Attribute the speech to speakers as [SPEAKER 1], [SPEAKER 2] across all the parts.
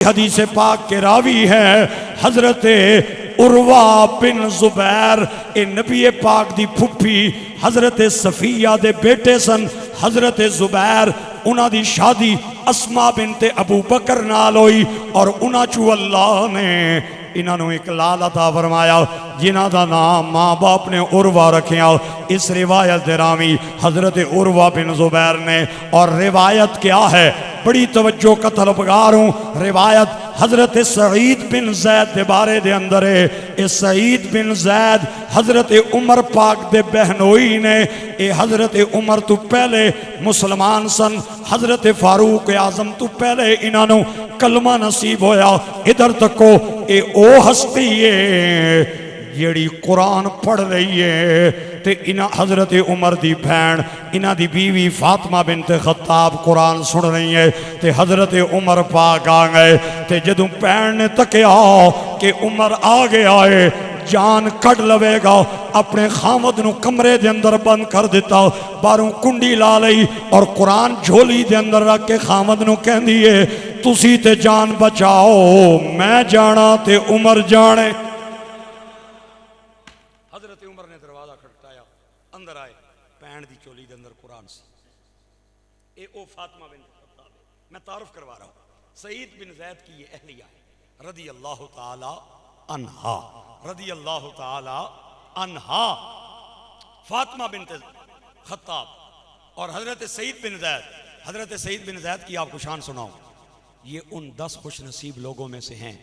[SPEAKER 1] حدیث پاک کے راوی ہے حضرت عروہ بن زبیر، اے نبی پاک دی پھپھی حضرت صفیہ دے بیٹے سن حضرت زبیر، انہاں دی شادی اسماء بنت ابو بکر نال ہوئی اور انہاں چو اللہ نے انہاں نو ایک لال عطا فرمایا جنہاں دا نام ماں باپ نے عروہ رکھیا۔ اس روایت درامی حضرت عروہ بن زبیر نے، اور روایت کیا ہے بڑی توجہ کا طلبگار ہوں، روایت حضرت سعید بن زید دے بارے دے اندر ہے۔ اے سعید بن زید حضرت عمر پاک دے بہنوئی نے، اے حضرت عمر تو پہلے مسلمان سن، حضرت فاروق اعظم تو پہلے انہوں کلمہ نصیب ہویا۔ ادھر تکو اے او ہستی ہے جیڑی قرآن پڑھ رہی ہے، تے انہاں حضرت عمر دی بہن انہاں دی بیوی فاطمہ بنت خطاب قرآن سن رہی ہے، تے حضرت عمر پاک آ گئے، تے جدوں بہن نے تکیا کہ عمر آگے آئے جان کٹ لوے گا، اپنے خامد نو کمرے دے اندر بند کر دیتا، باروں کنڈی لا لئی اور قرآن جھولی دے اندر رکھ کے خامد نو کہن دیئے تسی تے جان بچاؤ میں جانا تے عمر جانے۔ حضرت عمر نے دروازہ کھٹکایا، اندر آئے، پہن دی چولی دے اندر قرآن سی، اے او فاطمہ بن خطاب ہے۔ میں تعارف کروا رہا ہوں، سعید بن زید کی یہ اہلیہ ہے رضی اللہ تعالی عنہا، رضی اللہ تعالی عنہا، فاطمہ بنت خطاب اور حضرت سعید بن زید۔ حضرت سعید بن زید کی آپ کو شان سناؤں، یہ ان 10 خوش نصیب لوگوں میں سے ہیں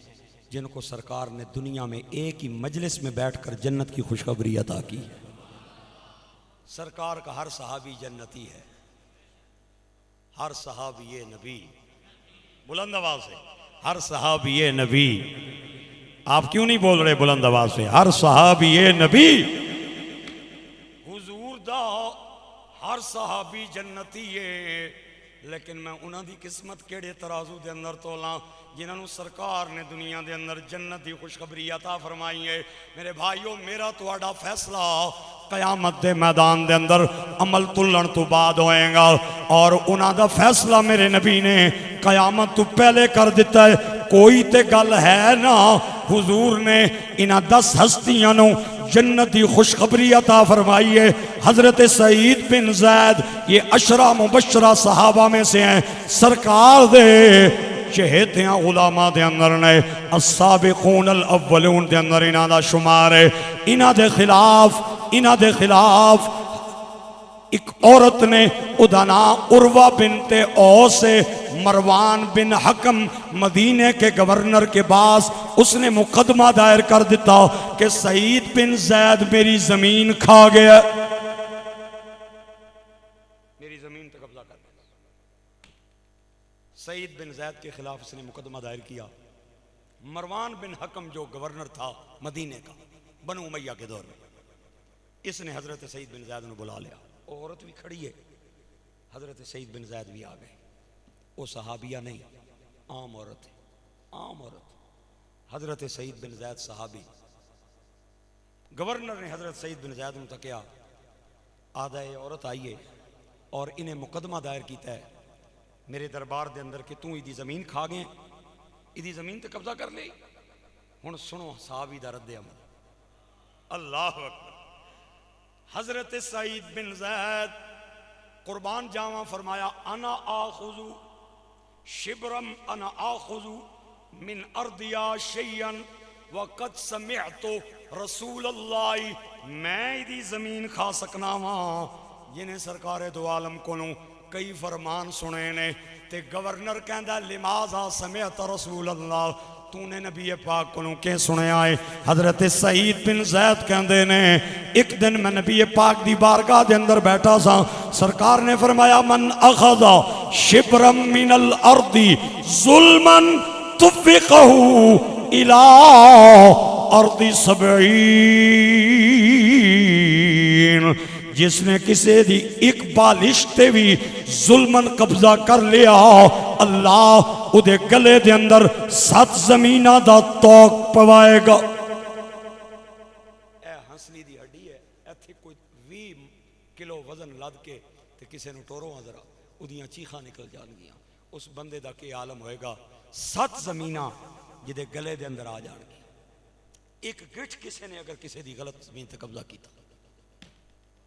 [SPEAKER 1] جن کو سرکار نے دنیا میں ایک ہی مجلس میں بیٹھ کر جنت کی خوشخبری عطا کی۔ سرکار کا ہر صحابی جنتی ہے، ہر صحابی نبی، بلند آواز سے ہر صحابی نبی، آپ کیوں نہیں بول رہے بلند آواز سے؟ ہر صحابی نبی، حضور دا ہر صحابی جنتی ہے، لیکن میں انہاں دی قسمت کیڑے ترازو دے اندر تولاں جنہاں سرکار نے دنیا دے اندر جنت دی خوشخبری عطا فرمائی ہے۔ میرے بھائیو، میرا تہاڈا فیصلہ قیامت دے میدان دے اندر عمل تلن تو بعد ہوئے گا، اور انہاں دا فیصلہ میرے نبی نے قیامت تو پہلے کر دیتا ہے۔ کوئی تے گل ہے نا، حضور نے انہاں 10 ہستیاں نو جنت دی خوشخبری عطا فرمائی ہے۔ حضرت سعید بن زید یہ 10 مبشرہ صحابہ میں سے ہیں، سرکار دے چہتیاں علماء دے اندر نے السابقون الاولون دے اندر انہاں دا شمار ہے۔ انہاں دے خلاف ایک عورت نے ادھنا عروہ بنت اوس مروان بن حکم مدینے کے گورنر کے پاس اس نے مقدمہ دائر کر دیتا کہ سعید بن زید میری زمین کھا گیا، میری زمین تک قبضہ کر گیا۔ سعید بن زید کے خلاف اس نے مقدمہ دائر کیا۔ مروان بن حکم جو گورنر تھا مدینے کا بنو امیہ کے دور میں، اس نے حضرت سعید بن زید نے بلا لیا، عورت بھی کھڑی ہے، حضرت سعید بن زید بھی آ گئے۔ وہ صحابیہ نہیں، عام عورت ہے، عام عورت۔ حضرت سعید بن زید صحابی، گورنر نے حضرت سعید بن زید نے تکیا، آدھا یہ عورت آئیے اور انہیں مقدمہ دائر کیتا ہے میرے دربار دے اندر کہ تُوں ایدی زمین کھا گئے، ایدی زمین تے قبضہ کر لے۔ ہن سنو صحابی دا رد عمل، اللہ اکبر۔ حضرت سعید بن زید قربان جاواں فرمایا انا آخذ شبرم، انا آخذ من ارضیا شیئا وقد سمعت رسول اللہ، میں دی زمین کھا سکنا ماں جنہیں سرکار دو عالم کو کئی فرمان سنے نے، تے گورنر کہندہ لماذا سمعت رسول اللہ، تو نے نبی پاک کو کہ سنے آئے؟ حضرت سعید بن زید کہندے نے ایک دن میں نبی پاک دی بارگاہ دے اندر بیٹھا سا، سرکار نے فرمایا من اخذ شبرم من الارض ظلما طفقہ الى ارض 70، جس نے کسی دی ایک بالش تے بھی ظلمن قبضہ کر لیا، اللہ او دے گلے دے اندر 7 زمینہ دا توق پوائے گا۔ اے ہنسلی دی ہڈی ہے، ایتھے کوئی 20 کلو وزن لد کے تے کسے نو ٹورو ذرا او دیاں چیخاں نکل جان گیاں، اس بندے دا کی عالم ہوئے گا 7 زمیناں جدے گلے دے اندر آ جان گی. ایک گٹھ کسے نے اگر کسے دی غلط زمین تے قبضہ کیتا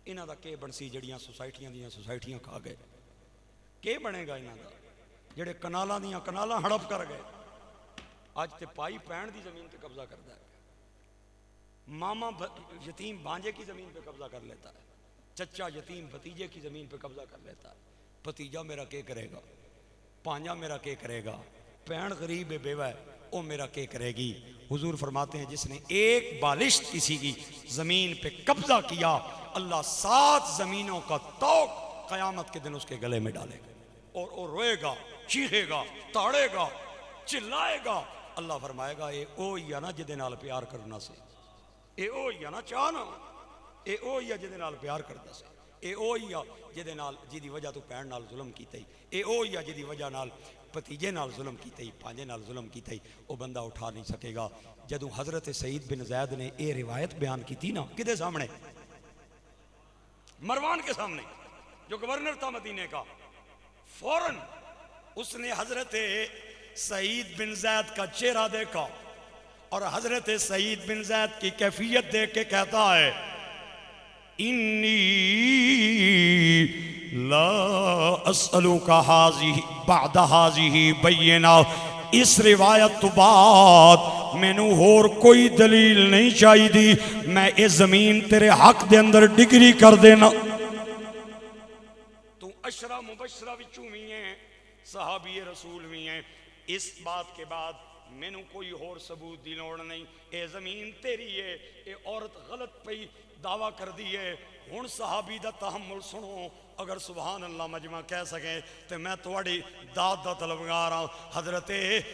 [SPEAKER 1] انہاں دا کہ بنسی جڑیاں سوسائٹیاں کھا گئے کہ بنے گا انہاں دا جڑے کنالاں دیاں کنالاں ہڑپ کر گئے اج تے پائی پین دی زمین تے قبضہ کردا ہے ماما یتیم بانجے کی زمین پہ قبضہ کر لیتا ہے چچا یتیم بھتیجے کی زمین پہ قبضہ کر لیتا ہے بھتیجا میرا کیا کرے گا پانجا میرا کیا کرے گا پین غریب بیوہ ہے وہ میرا کیا کرے گی حضور فرماتے ہیں جس نے ایک بالشت کسی کی زمین پہ قبضہ کیا اللہ 7 زمینوں کا توق قیامت کے دن اس کے گلے میں ڈالے گا اور وہ روئے گا چیخے گا تاڑے گا چلائے گا اللہ فرمائے گا اے او یا نا جدے نال پیار کرنا سے اے او یا نا چاہنا اے او یا جدے نال پیار کردا سے اے او یا جدے نال جدی وجہ تو پین نال ظلم کیتا ہی اے او یا جدی وجہ نال بھتیجے نال ظلم کیتا ہی پانجے نال ظلم کیتا ہی وہ بندہ اٹھا نہیں سکے گا. جدوں حضرت سعید بن زید نے اے روایت بیان کی تھی نا کدے سامنے مروان کے سامنے جو گورنر تھا مدینے کا فوراً اس نے حضرت سعید بن زید کا چہرہ دیکھا اور حضرت سعید بن زید کی کیفیت دیکھ کے کہتا ہے انی لا اسألوک بعد حاضی بینہ اس روایت تو بعد میں نو اور کوئی دلیل نہیں چاہی دی میں اس زمین تیرے حق دے اندر ڈگری کر دینا. تو عشرہ مبشرہ وچوں بھی ہیں صحابی رسول بھی ہیں اس بات کے بعد میں نو کوئی اور ثبوت دی لوڑ نہیں اے زمین تیری ہے اے عورت غلط پئی دعویٰ کر دی ہے. ہن صحابی دا تحمل سنو اگر سبحان اللہ مجمع کہہ سکیں تو میں تھوڑی داد دا طلبگار ہوں. حضرت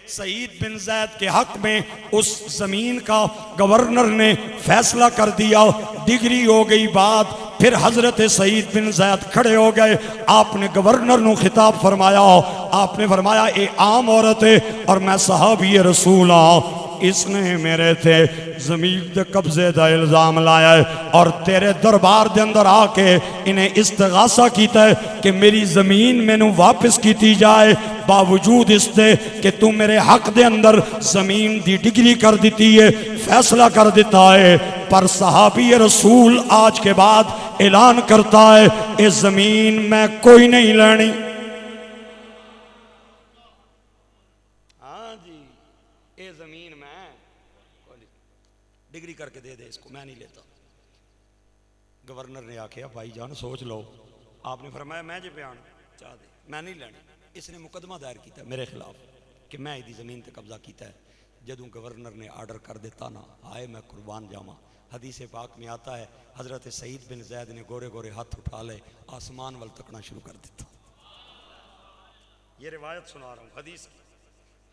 [SPEAKER 1] سعید بن زید کے حق میں اس زمین کا گورنر نے فیصلہ کر دیا ڈگری ہو گئی بات. پھر حضرت سعید بن زید کھڑے ہو گئے آپ نے گورنر نو خطاب فرمایا آپ نے فرمایا اے عام عورت ہے اور میں صحابی رسول ہوں اس نے میرے تے زمین دے قبضے دا الزام لایا ہے اور تیرے دربار دے اندر آ کے انہیں استغاثہ کیتا ہے کہ میری زمین میں نو واپس کیتی جائے باوجود اس دے کہ تو میرے حق دے اندر زمین دی ڈگری کر دیتی ہے فیصلہ کر دیتا ہے. پر صحابی رسول آج کے بعد اعلان کرتا ہے اس زمین میں کوئی نہیں لینی. ڈگری کر کے دے دے اس کو میں نہیں لیتا. گورنر نے آکھیا بھائی جان سوچ لو. آپ نے فرمایا میں جی بیان چاہ دے میں نہیں لینی. اس نے مقدمہ دائر کیتا ہے میرے خلاف کہ میں ایدی زمین تے قبضہ کیتا ہے. جدوں گورنر نے آرڈر کر دیتا نا آئے میں قربان جاواں. حدیث پاک میں آتا ہے حضرت سعید بن زید نے گورے گورے ہاتھ اٹھا لے آسمان وال تکنا شروع کر دیتا. یہ روایت سنا رہا ہوں حدیث کی.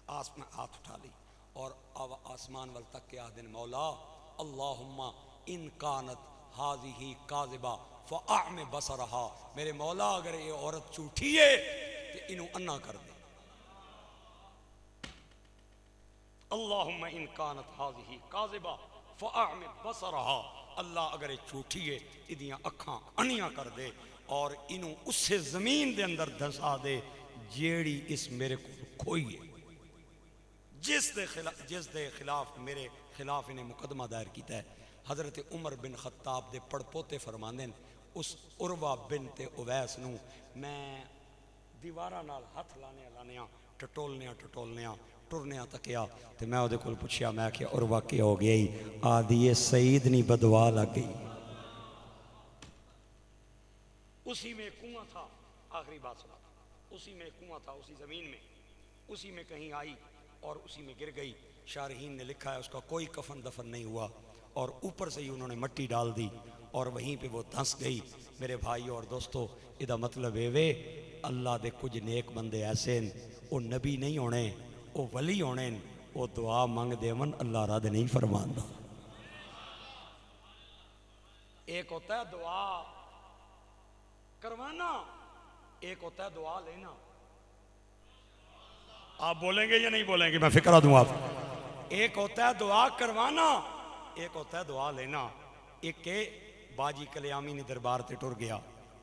[SPEAKER 1] آسمان ہاتھ اٹھا لی اور آسمان وال تک کے آدن مولا اللہم ان کانت ہاذہ کاذبہ فاعم بصرہا میرے مولا اگر یہ عورت جھوٹی ہے تو انہوں انا کر دے. اللہم ان کانت ہاذہ کاذبہ فاعم بصرہا اللہ اگر یہ جھوٹی ہے ادیاں اکھاں انیاں کر دے اور انہوں اس سے زمین دے اندر دھسا دے جیڑی اس میرے کو کھوئی ہے جس دے خلاف میرے خلاف انہیں مقدمہ دائر کیتا ہے. حضرت عمر بن خطاب دے پڑ پوتے فرماندے اس عروہ بنت اویس نو میں دیوارہ نال ہاتھ لانیاں ٹٹولنیاں ٹرنیاں تکیا تے میں دے کول پوچھیا میں کہ عروہ کی ہو گئی آدھی سعید نہیں بدوا لگ گئی. اسی میں کنواں تھا آخری بات سنا اسی میں کنواں تھا اسی زمین میں اسی میں کہیں آئی اور اسی میں گر گئی. شارحین نے لکھا ہے اس کا کوئی کفن دفن نہیں ہوا اور اوپر سے ہی انہوں نے مٹی ڈال دی اور وہیں پہ وہ دھنس گئی. میرے بھائی اور دوستو ادھا مطلب ہے وے اللہ دے کچھ نیک بندے ایسے ہیں وہ نبی نہیں ہونے وہ ولی ہونے وہ دعا مانگ دے من اللہ رد نہیں فرماندہ. ایک ہوتا ہے دعا کروانا ایک ہوتا ہے دعا لینا. آپ بولیں گے یا نہیں بولیں گے میں فکرہ دوں آپ. ایک ہوتا ہے دعا کروانا ایک ہوتا ہے دعا لینا. ایک کہ باجی کلیامی نے دربار تے ٹر گیا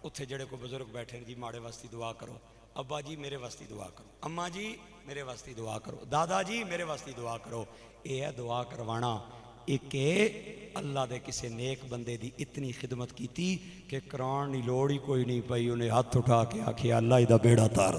[SPEAKER 1] اتھے جڑے کو بزرگ بیٹھے جی ماڑے واسطی دعا کرو ابا جی میرے واسطی دعا کرو اماں جی میرے واسطے دعا کرو، دادا جی میرے واسطے دعا کرو. یہ ہے دعا کروانا. ایک اللہ دے کسے نیک بندے دی اتنی خدمت کیتی کہ کران دی لوڑ ہی کوئی نہیں پئی، انہیں ہاتھ اٹھا کے آکھیا اللہ دا بیڑا تار.